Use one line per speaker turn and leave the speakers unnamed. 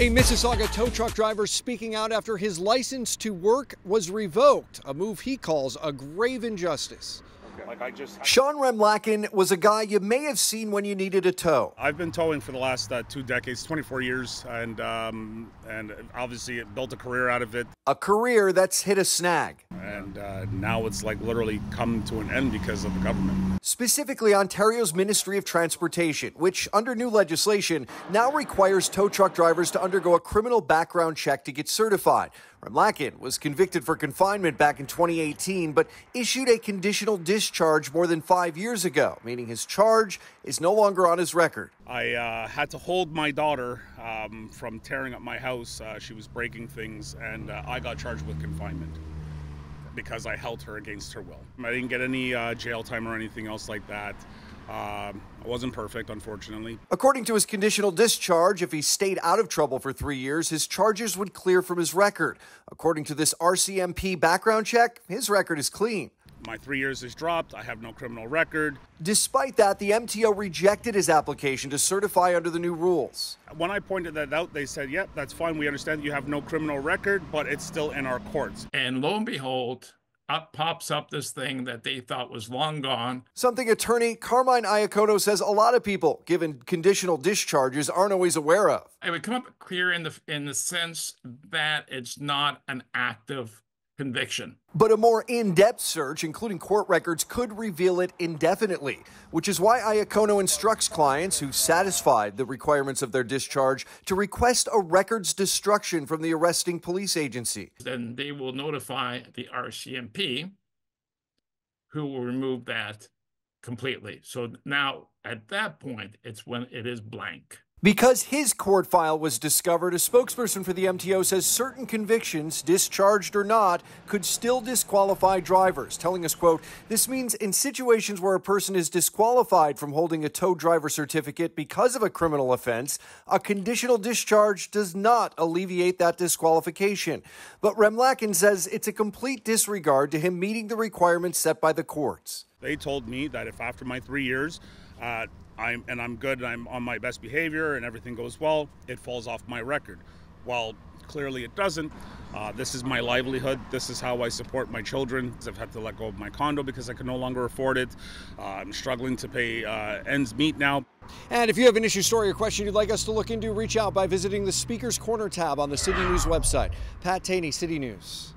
A Mississauga tow truck driver speaking out after his license to work was revoked, a move he calls a grave injustice.
Sean Remlaken was a guy you may have seen when you needed a tow.
I've been towing for the last 2 decades, 24 years, and obviously it built a career out of it.
A career that's hit a snag.
And now it's like literally come to an end because of the government.
Specifically, Ontario's Ministry of Transportation, which under new legislation now requires tow truck drivers to undergo a criminal background check to get certified. Remlaken was convicted for confinement back in 2018, but issued a conditional discharge more than 5 years ago, meaning his charge is no longer on his record.
I had to hold my daughter from tearing up my house. She was breaking things, and I got charged with confinement because I held her against her will. I didn't get any jail time or anything else like that. I wasn't perfect, unfortunately.
According to his conditional discharge, if he stayed out of trouble for 3 years, his charges would clear from his record. According to this RCMP background check, his record is clean.
My 3 years is dropped. I have no criminal record.
Despite that, the MTO rejected his application to certify under the new rules.
When I pointed that out, they said, yep, that's fine. We understand that you have no criminal record, but it's still in our courts.
And lo and behold, up pops up this thing that they thought was long gone.
Something attorney Carmine Iacono says a lot of people, given conditional discharges, aren't always aware of.
It would come up clear in the sense that it's not an active conviction.
But a more in-depth search, including court records, could reveal it indefinitely, which is why Iacono instructs clients who satisfied the requirements of their discharge to request a records destruction from the arresting police agency.
Then they will notify the RCMP, who will remove that completely. So now, at that point, it's when it is blank.
Because his court file was discovered, a spokesperson for the MTO says certain convictions, discharged or not, could still disqualify drivers, telling us, quote, "This means in situations where a person is disqualified from holding a tow driver certificate because of a criminal offense, a conditional discharge does not alleviate that disqualification." But Remlaken says it's a complete disregard to him meeting the requirements set by the courts.
They told me that if after my 3 years, I'm good and I'm on my best behavior and everything goes well, it falls off my record. Well, clearly it doesn't. This is my livelihood. This is how I support my children. I've had to let go of my condo because I can no longer afford it. I'm struggling to pay ends meet now.
And if you have an issue, story, or question you'd like us to look into, reach out by visiting the Speaker's Corner tab on the City News website. Pat Taney, City News.